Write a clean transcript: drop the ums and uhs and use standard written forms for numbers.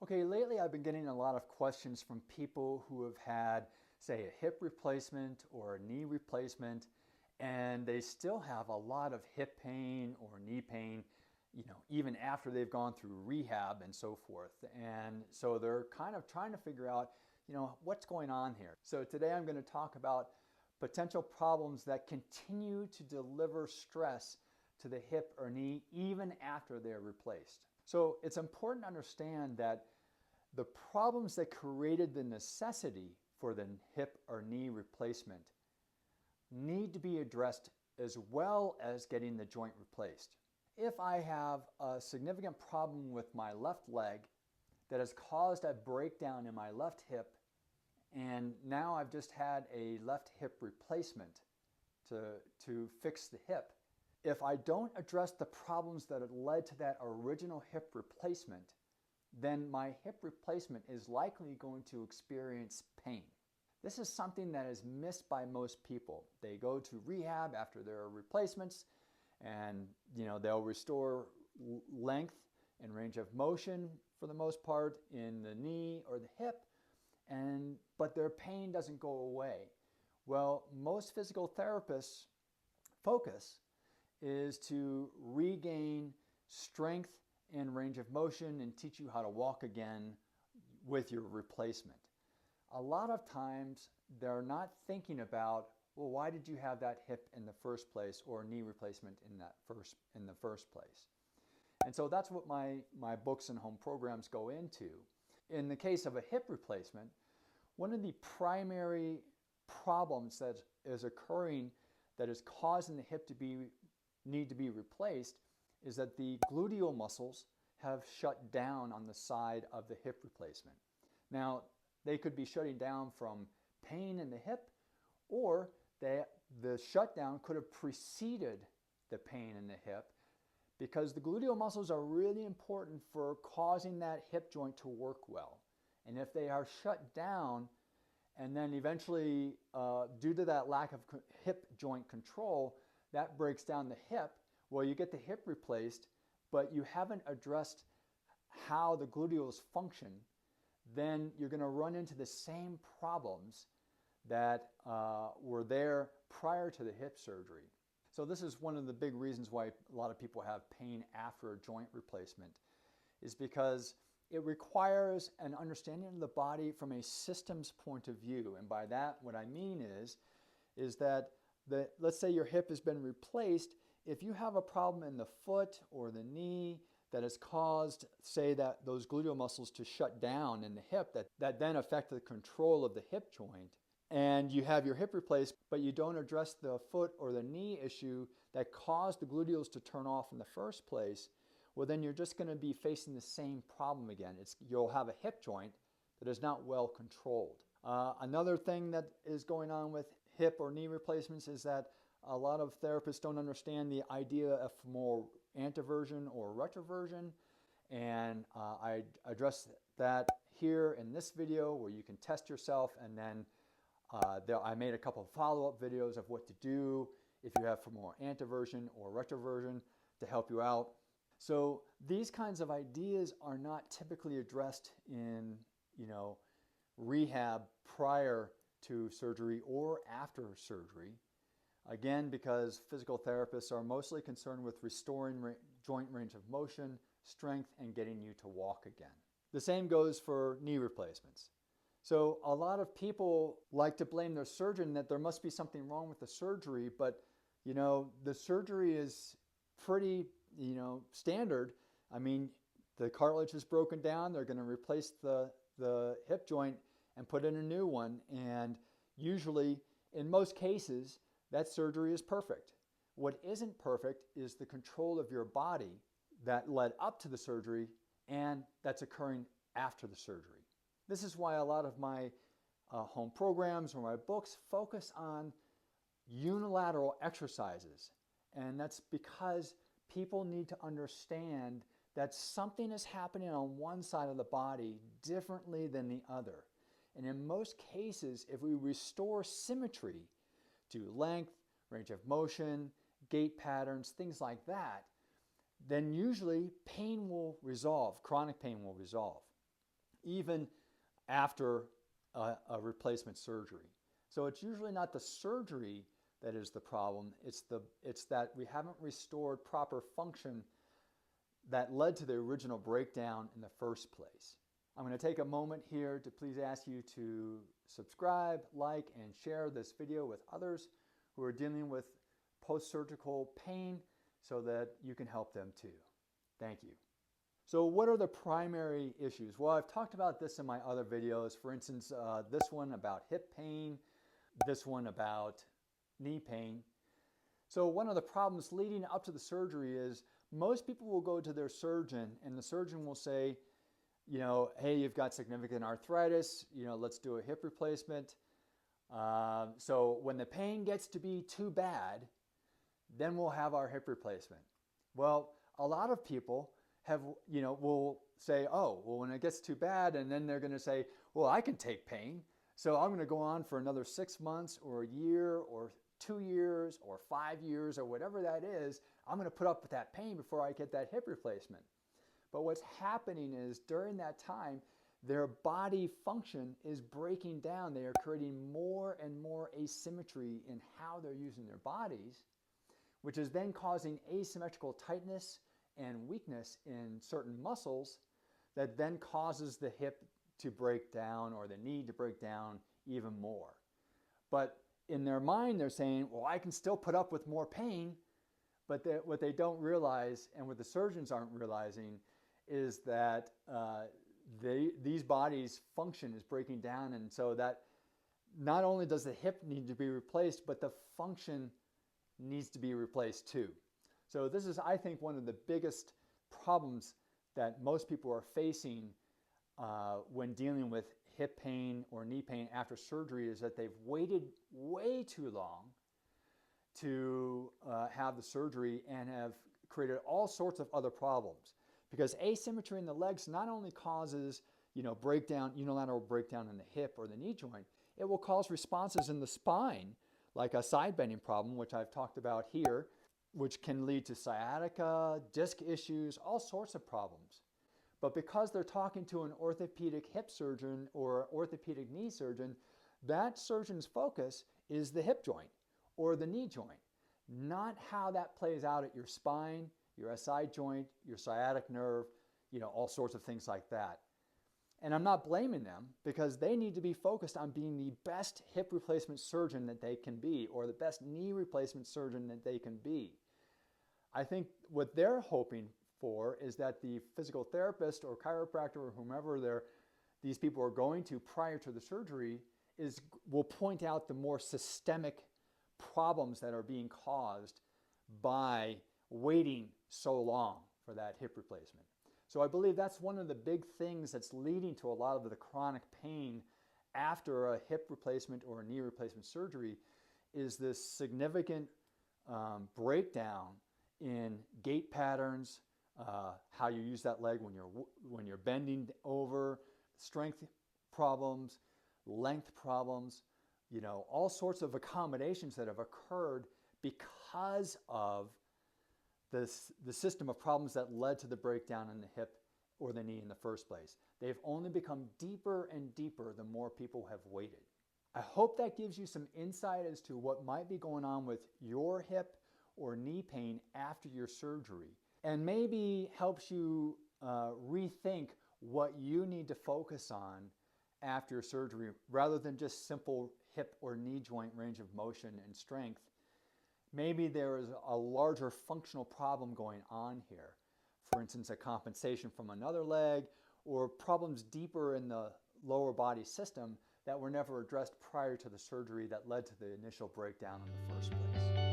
Okay, lately I've been getting a lot of questions from people who have had, say, a hip replacement or a knee replacement, and they still have a lot of hip pain or knee pain, even after they've gone through rehab and so forth. And so they're kind of trying to figure out, what's going on here. So today I'm going to talk about potential problems that continue to deliver stress to the hip or knee even after they're replaced. So it's important to understand that the problems that created the necessity for the hip or knee replacement need to be addressed as well as getting the joint replaced. If I have a significant problem with my left leg that has caused a breakdown in my left hip, and now I've just had a left hip replacement to fix the hip, if I don't address the problems that had led to that original hip replacement, then my hip replacement is likely going to experience pain. This is something that is missed by most people. They go to rehab after their replacements and they'll restore length and range of motion for the most part in the knee or the hip, but their pain doesn't go away. Well, most physical therapists' focus is to regain strength and range of motion and teach you how to walk again with your replacement. A lot of times they're not thinking about, well, why did you have that hip in the first place or knee replacement in the first place? And so that's what my books and home programs go into. In the case of a hip replacement, one of the primary problems that is occurring that is causing the hip to need to be replaced is that the gluteal muscles have shut down on the side of the hip replacement. Now, they could be shutting down from pain in the hip, or the shutdown could have preceded the pain in the hip, because the gluteal muscles are really important for causing that hip joint to work well. And if they are shut down, and then eventually, due to that lack of hip joint control, that breaks down the hip. Well, you get the hip replaced, but you haven't addressed how the gluteals function, then you're going to run into the same problems that were there prior to the hip surgery. So this is one of the big reasons why a lot of people have pain after a joint replacement, is because it requires an understanding of the body from a systems point of view. And by that, what I mean is that let's say your hip has been replaced. If you have a problem in the foot or the knee that has caused, say, that those gluteal muscles to shut down in the hip that then affect the control of the hip joint, and you have your hip replaced, but you don't address the foot or the knee issue that caused the gluteals to turn off in the first place, well, then you're just going to be facing the same problem again. You'll have a hip joint that is not well controlled. Another thing that is going on with hip or knee replacements is that a lot of therapists don't understand the idea of more anteversion or retroversion, and I address that here in this video where you can test yourself, and then I made a couple of follow-up videos of what to do if you have more anteversion or retroversion to help you out. So these kinds of ideas are not typically addressed in rehab prior to surgery or after surgery. Again, because physical therapists are mostly concerned with restoring joint range of motion, strength, and getting you to walk again. The same goes for knee replacements. So a lot of people like to blame their surgeon that there must be something wrong with the surgery, but the surgery is pretty standard. I mean, the cartilage is broken down, they're going to replace the hip joint and put in a new one, and usually, in most cases, that surgery is perfect. What isn't perfect is the control of your body that led up to the surgery and that's occurring after the surgery. This is why a lot of my home programs or my books focus on unilateral exercises. And that's because people need to understand that something is happening on one side of the body differently than the other. And in most cases, if we restore symmetry to length, range of motion, gait patterns, things like that, then usually pain will resolve, chronic pain will resolve. even after a replacement surgery. So it's usually not the surgery that is the problem. It's that we haven't restored proper function that led to the original breakdown in the first place. I'm going to take a moment here to please ask you to subscribe, like, and share this video with others who are dealing with post-surgical pain so that you can help them too. Thank you. So what are the primary issues? Well, I've talked about this in my other videos. For instance, this one about hip pain, this one about knee pain. So one of the problems leading up to the surgery is most people will go to their surgeon and the surgeon will say, you know, hey, you've got significant arthritis, you know, let's do a hip replacement. So when the pain gets to be too bad, then we'll have our hip replacement. Well, a lot of people will say, oh, well, when it gets too bad, and then they're going to say, well, I can take pain, so I'm going to go on for another 6 months or a year or 2 years or 5 years or whatever that is. I'm going to put up with that pain before I get that hip replacement. But what's happening is during that time, their body function is breaking down. They are creating more and more asymmetry in how they're using their bodies, which is then causing asymmetrical tightness and weakness in certain muscles that then causes the hip to break down or the knee to break down even more. But in their mind, they're saying, well, I can still put up with more pain, but what they don't realize and what the surgeons aren't realizing is that these bodies' function is breaking down, and so that not only does the hip need to be replaced, but the function needs to be replaced too. So this is, I think, one of the biggest problems that most people are facing when dealing with hip pain or knee pain after surgery is that they've waited way too long to have the surgery and have created all sorts of other problems. Because asymmetry in the legs not only causes, breakdown, unilateral breakdown in the hip or the knee joint, it will cause responses in the spine, like a side bending problem, which I've talked about here, which can lead to sciatica, disc issues, all sorts of problems. But because they're talking to an orthopedic hip surgeon or orthopedic knee surgeon, that surgeon's focus is the hip joint or the knee joint, not how that plays out at your spine, your SI joint, your sciatic nerve, all sorts of things like that. And I'm not blaming them because they need to be focused on being the best hip replacement surgeon that they can be or the best knee replacement surgeon that they can be. I think what they're hoping for is that the physical therapist or chiropractor or whomever these people are going to prior to the surgery will point out the more systemic problems that are being caused by waiting so long for that hip replacement. So I believe that's one of the big things that's leading to a lot of the chronic pain after a hip replacement or a knee replacement surgery is this significant breakdown in gait patterns, how you use that leg when you're bending over, strength problems, length problems, all sorts of accommodations that have occurred because of the system of problems that led to the breakdown in the hip or the knee in the first place. They've only become deeper and deeper the more people have waited. I hope that gives you some insight as to what might be going on with your hip or knee pain after your surgery, and maybe helps you rethink what you need to focus on after your surgery rather than just simple hip or knee joint range of motion and strength. Maybe there is a larger functional problem going on here. For instance, a compensation from another leg or problems deeper in the lower body system that were never addressed prior to the surgery that led to the initial breakdown in the first place.